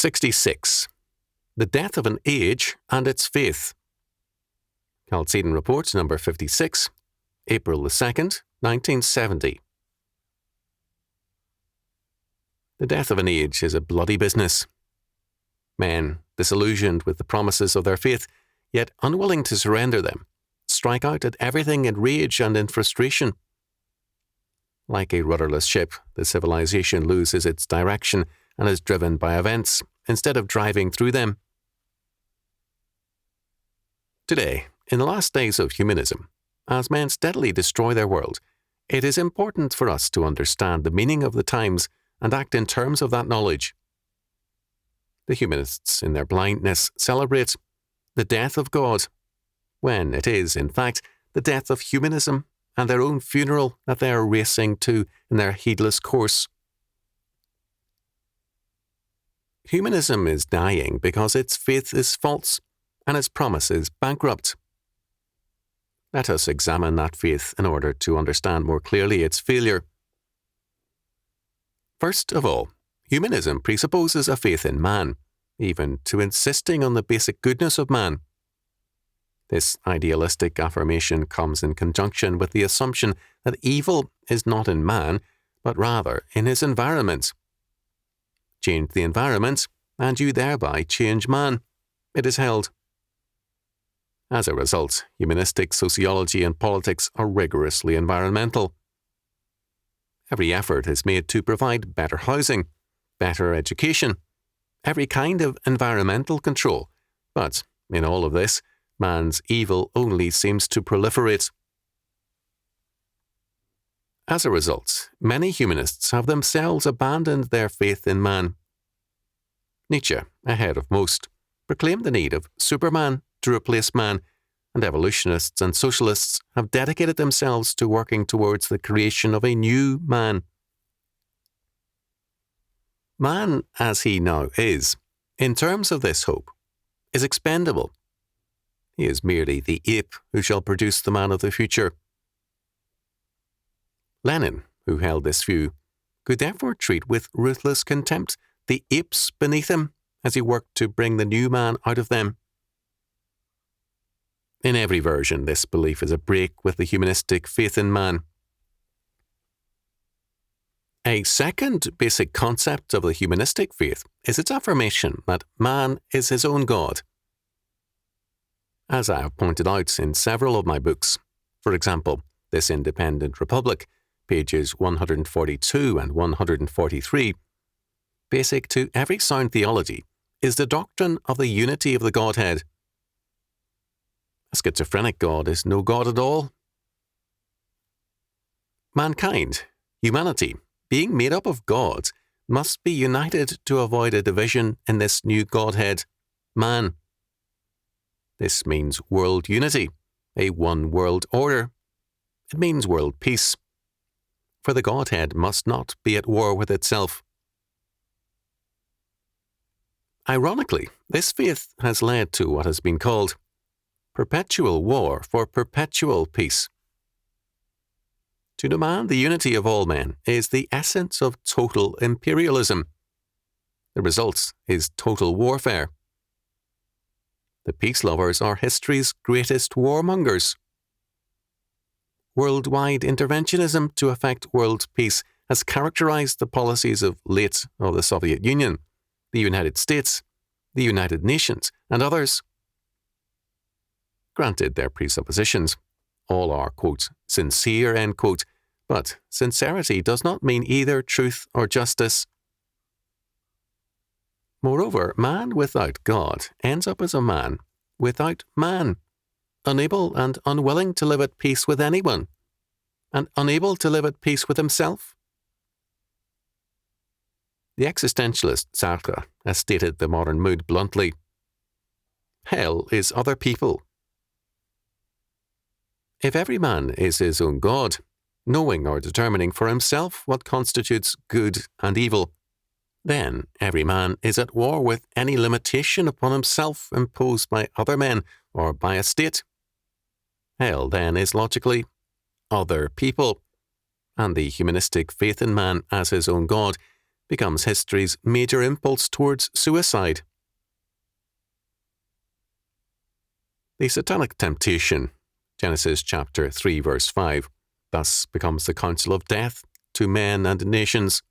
66. The Death of an Age and Its Faith. Chalcedon Report number 56, April the 2nd, 1970. The death of an age is a bloody business. Men, disillusioned with the promises of their faith, yet unwilling to surrender them, strike out at everything in rage and in frustration. Like a rudderless ship, the civilization loses its direction and is driven by events instead of driving through them. Today, in the last days of humanism, as men steadily destroy their world, it is important for us to understand the meaning of the times and act in terms of that knowledge. The humanists, in their blindness, celebrate the death of God, when it is, in fact, the death of humanism and their own funeral that they are racing to in their heedless course. Humanism is dying because its faith is false and its promise is bankrupt. Let us examine that faith in order to understand more clearly its failure. First of all, humanism presupposes a faith in man, even to insisting on the basic goodness of man. This idealistic affirmation comes in conjunction with the assumption that evil is not in man, but rather in his environment. Change the environment, and you thereby change man, it is held. As a result, humanistic sociology and politics are rigorously environmental. Every effort is made to provide better housing, better education, every kind of environmental control, but in all of this, man's evil only seems to proliferate. As a result, many humanists have themselves abandoned their faith in man. Nietzsche, ahead of most, proclaimed the need of Superman to replace man, and evolutionists and socialists have dedicated themselves to working towards the creation of a new man. Man, as he now is, in terms of this hope, is expendable. He is merely the ape who shall produce the man of the future. Lenin, who held this view, could therefore treat with ruthless contempt the apes beneath him as he worked to bring the new man out of them. In every version, this belief is a break with the humanistic faith in man. A second basic concept of the humanistic faith is its affirmation that man is his own God. As I have pointed out in several of my books, for example, This Independent Republic, pages 142 and 143, basic to every sound theology is the doctrine of the unity of the Godhead. A schizophrenic God is no God at all. Mankind, humanity, being made up of gods, must be united to avoid a division in this new Godhead, man. This means world unity, a one world order. It means world peace. For the Godhead must not be at war with itself. Ironically, this faith has led to what has been called perpetual war for perpetual peace. To demand the unity of all men is the essence of total imperialism. The result is total warfare. The peace lovers are history's greatest warmongers. Worldwide interventionism to effect world peace has characterized the policies of the Soviet Union, the United States, the United Nations, and others. Granted their presuppositions, all are, quote, sincere, end quote, but sincerity does not mean either truth or justice. Moreover, man without God ends up as a man without man, unable and unwilling to live at peace with anyone, and unable to live at peace with himself. The existentialist Sartre has stated the modern mood bluntly. Hell is other people. If every man is his own God, knowing or determining for himself what constitutes good and evil, then every man is at war with any limitation upon himself imposed by other men or by a state. Hell, then, is logically other people, and the humanistic faith in man as his own God becomes history's major impulse towards suicide. The satanic temptation, Genesis chapter 3 verse 5, thus becomes the counsel of death to men and nations.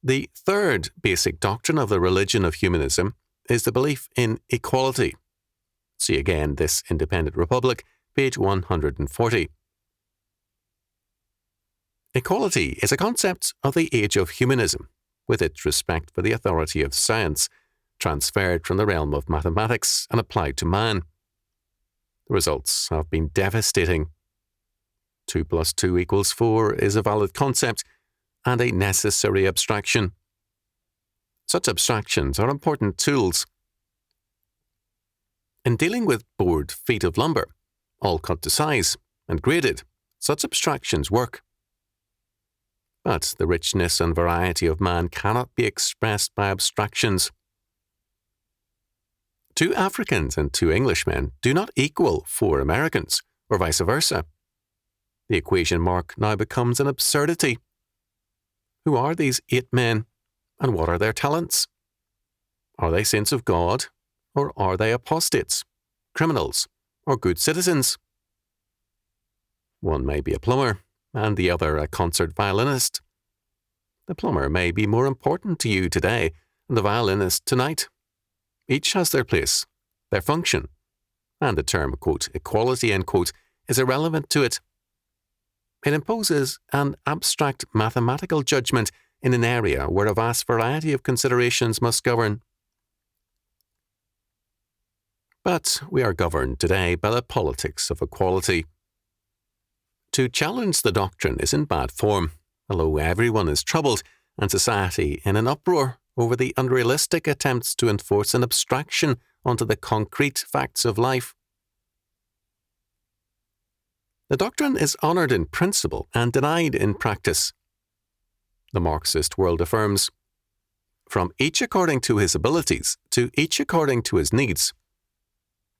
The third basic doctrine of the religion of humanism is the belief in equality. See again This Independent Republic, page 140. Equality is a concept of the age of humanism, with its respect for the authority of science, transferred from the realm of mathematics and applied to man. The results have been devastating. 2 + 2 = 4 is a valid concept and a necessary abstraction. Such abstractions are important tools. In dealing with board feet of lumber, all cut to size and graded, such abstractions work. But the richness and variety of man cannot be expressed by abstractions. 2 Africans and 2 Englishmen do not equal 4 Americans, or vice versa. The equation mark now becomes an absurdity. Who are these 8 men, and what are their talents? Are they saints of God, or are they apostates, criminals, or good citizens? One may be a plumber, and the other a concert violinist. The plumber may be more important to you today than the violinist tonight. Each has their place, their function, and the term, quote, equality, end quote, is irrelevant to it. It imposes an abstract mathematical judgment in an area where a vast variety of considerations must govern. But we are governed today by the politics of equality. To challenge the doctrine is in bad form, although everyone is troubled and society in an uproar over the unrealistic attempts to enforce an abstraction onto the concrete facts of life. The doctrine is honoured in principle and denied in practice. The Marxist world affirms, from each according to his abilities to each according to his needs.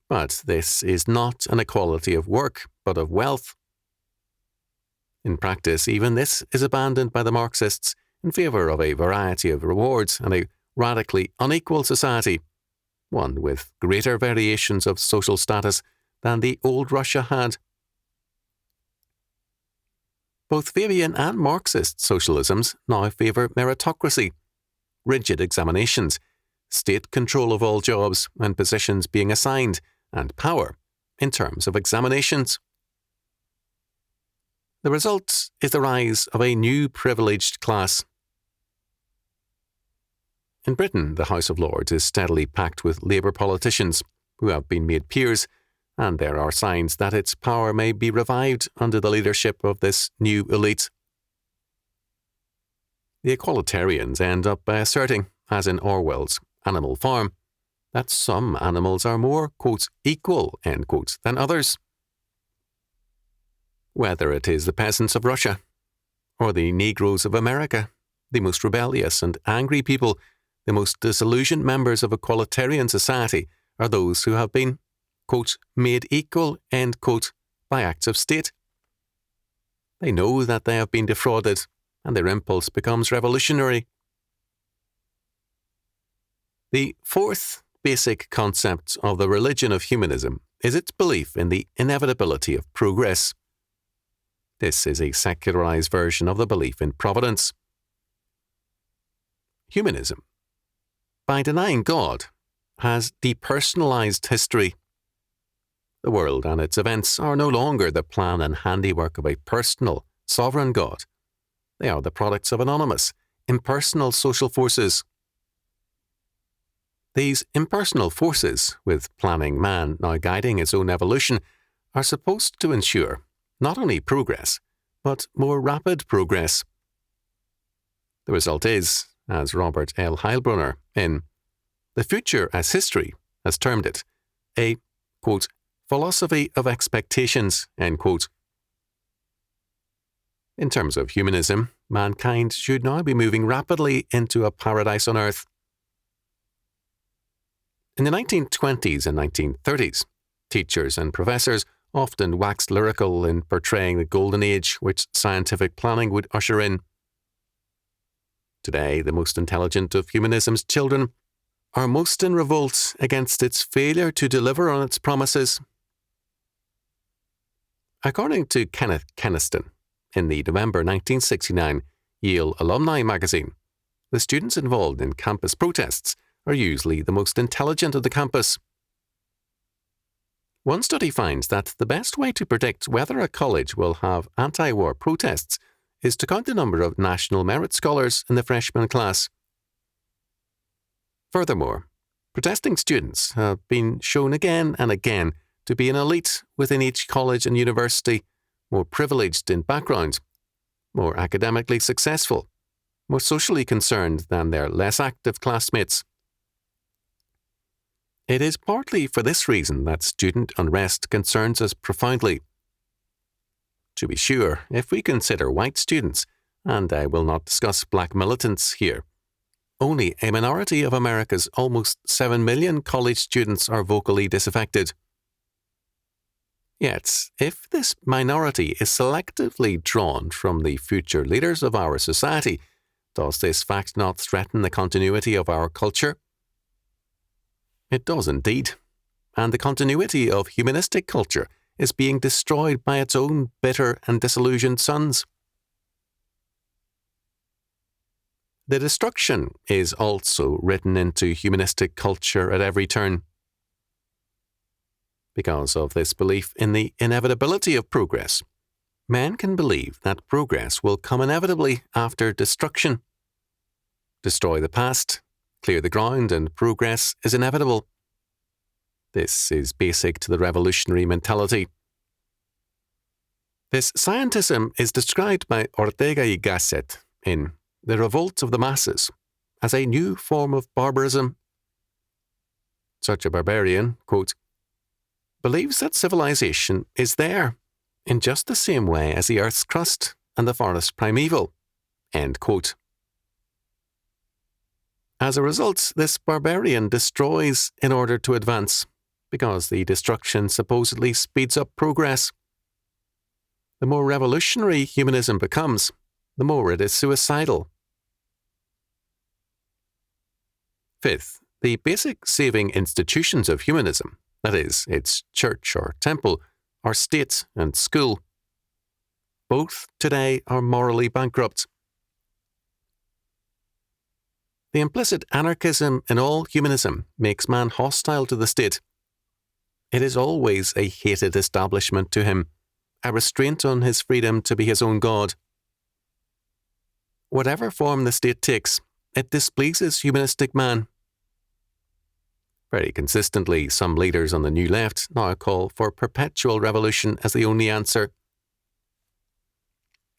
But this is not an equality of work, but of wealth. In practice, even this is abandoned by the Marxists in favour of a variety of rewards and a radically unequal society, one with greater variations of social status than the old Russia had. Both Fabian and Marxist socialisms now favour meritocracy, rigid examinations, state control of all jobs and positions being assigned, and power in terms of examinations. The result is the rise of a new privileged class. In Britain, the House of Lords is steadily packed with Labour politicians who have been made peers, and there are signs that its power may be revived under the leadership of this new elite. The equalitarians end up by asserting, as in Orwell's Animal Farm, that some animals are more, quote, equal, end quote, than others. Whether it is the peasants of Russia or the Negroes of America, the most rebellious and angry people, the most disillusioned members of equalitarian society are those who have been, quote, made equal, end quote, by acts of state. They know that they have been defrauded, and their impulse becomes revolutionary. The fourth basic concept of the religion of humanism is its belief in the inevitability of progress. This is a secularized version of the belief in providence. Humanism, by denying God, has depersonalized history. The world and its events are no longer the plan and handiwork of a personal, sovereign God. They are the products of anonymous, impersonal social forces. These impersonal forces, with planning man now guiding its own evolution, are supposed to ensure not only progress, but more rapid progress. The result is, as Robert L. Heilbronner in The Future as History has termed it, a, quote, philosophy of expectations, end quote. In terms of humanism, mankind should now be moving rapidly into a paradise on earth. In the 1920s and 1930s, teachers and professors often waxed lyrical in portraying the golden age which scientific planning would usher in. Today, the most intelligent of humanism's children are most in revolt against its failure to deliver on its promises. According to Kenneth Keniston, in the November 1969 Yale Alumni magazine, the students involved in campus protests are usually the most intelligent of the campus. One study finds that the best way to predict whether a college will have anti-war protests is to count the number of national merit scholars in the freshman class. Furthermore, protesting students have been shown again and again to be an elite within each college and university, more privileged in background, more academically successful, more socially concerned than their less active classmates. It is partly for this reason that student unrest concerns us profoundly. To be sure, if we consider white students, and I will not discuss black militants here, only a minority of America's almost 7 million college students are vocally disaffected. Yet, if this minority is selectively drawn from the future leaders of our society, does this fact not threaten the continuity of our culture? It does indeed, and the continuity of humanistic culture is being destroyed by its own bitter and disillusioned sons. The destruction is also written into humanistic culture at every turn. Because of this belief in the inevitability of progress, men can believe that progress will come inevitably after destruction. Destroy the past, clear the ground, and progress is inevitable. This is basic to the revolutionary mentality. This scientism is described by Ortega y Gasset in The Revolt of the Masses as a new form of barbarism. Such a barbarian, quote, believes that civilization is there in just the same way as the earth's crust and the forest primeval, end quote. As a result, this barbarian destroys in order to advance, because the destruction supposedly speeds up progress. The more revolutionary humanism becomes, the more it is suicidal. Fifth, the basic saving institutions of humanism, that is, its church or temple, or state and school, both today are morally bankrupt. The implicit anarchism in all humanism makes man hostile to the state. It is always a hated establishment to him, a restraint on his freedom to be his own God. Whatever form the state takes, it displeases humanistic man. Very consistently, some leaders on the New Left now call for perpetual revolution as the only answer.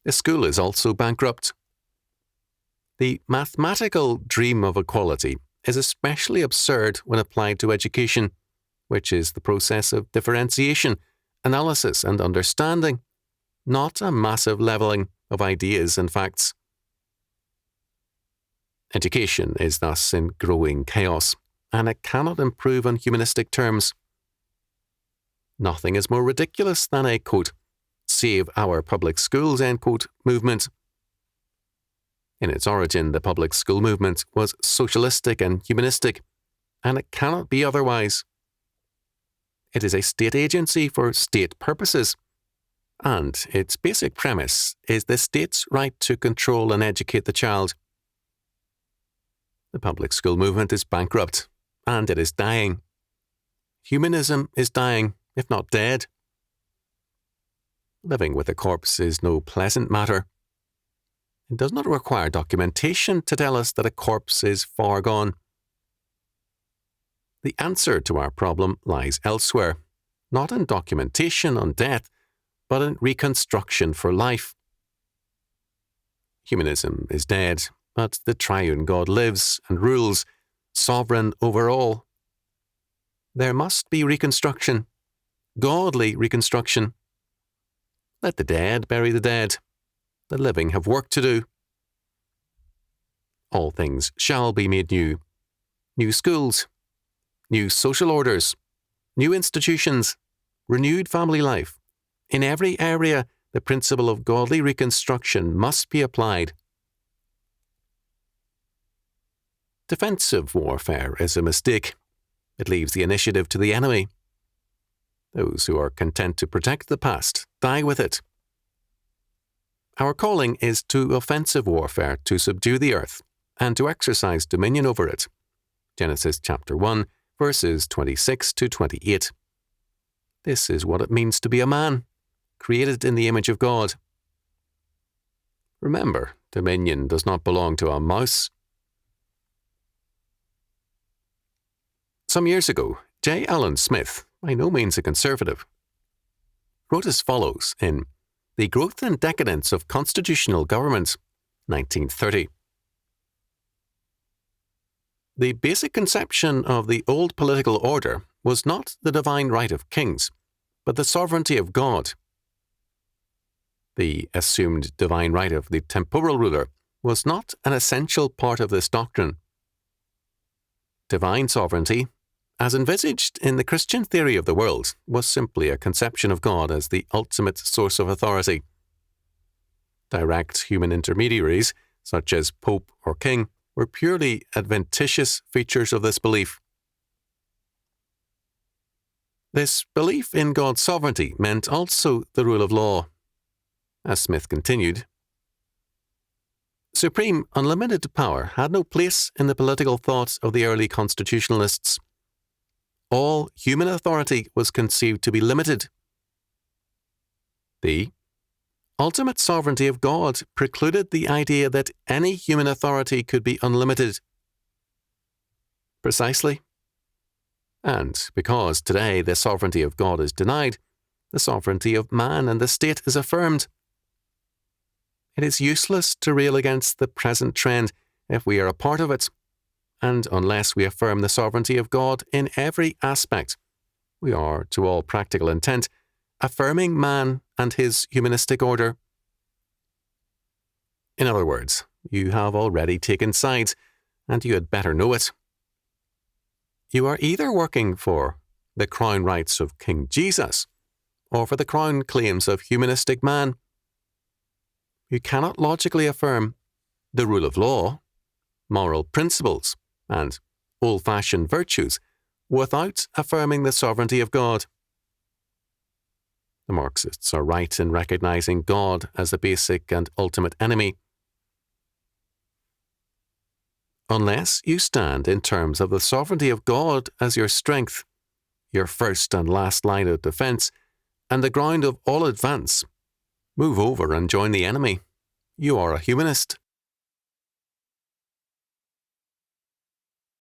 The school is also bankrupt. The mathematical dream of equality is especially absurd when applied to education, which is the process of differentiation, analysis, and understanding, not a massive levelling of ideas and facts. Education is thus in growing chaos, and it cannot improve on humanistic terms. Nothing is more ridiculous than a, quote, save our public schools, end quote, movement. In its origin, the public school movement was socialistic and humanistic, and it cannot be otherwise. It is a state agency for state purposes, and its basic premise is the state's right to control and educate the child. The public school movement is bankrupt, and it is dying. Humanism is dying, if not dead. Living with a corpse is no pleasant matter. It does not require documentation to tell us that a corpse is far gone. The answer to our problem lies elsewhere, not in documentation on death, but in reconstruction for life. Humanism is dead, but the triune God lives and rules, sovereign over all. There must be reconstruction, godly reconstruction. Let the dead bury the dead. The living have work to do. All things shall be made new. New schools, new social orders, new institutions, renewed family life. In every area, the principle of godly reconstruction must be applied. Defensive warfare is a mistake. It leaves the initiative to the enemy. Those who are content to protect the past die with it. Our calling is to offensive warfare, to subdue the earth, and to exercise dominion over it. Genesis chapter 1, verses 26 to 28. This is what it means to be a man, created in the image of God. Remember, dominion does not belong to a mouse. Some years ago, J. Allen Smith, by no means a conservative, wrote as follows in The Growth and Decadence of Constitutional Government, 1930. The basic conception of the old political order was not the divine right of kings, but the sovereignty of God. The assumed divine right of the temporal ruler was not an essential part of this doctrine. Divine sovereignty, as envisaged in the Christian theory of the world, was simply a conception of God as the ultimate source of authority. Direct human intermediaries, such as Pope or King, were purely adventitious features of this belief. This belief in God's sovereignty meant also the rule of law. As Smith continued, supreme, unlimited power had no place in the political thought of the early constitutionalists. All human authority was conceived to be limited. The ultimate sovereignty of God precluded the idea that any human authority could be unlimited. Precisely. And because today the sovereignty of God is denied, the sovereignty of man and the state is affirmed. It is useless to rail against the present trend if we are a part of it, and unless we affirm the sovereignty of God in every aspect, we are, to all practical intent, affirming man and his humanistic order. In other words, you have already taken sides, and you had better know it. You are either working for the crown rights of King Jesus, or for the crown claims of humanistic man. You cannot logically affirm the rule of law, moral principles, and old-fashioned virtues without affirming the sovereignty of God. The Marxists are right in recognizing God as the basic and ultimate enemy. Unless you stand in terms of the sovereignty of God as your strength, your first and last line of defense, and the ground of all advance, move over and join the enemy. You are a humanist.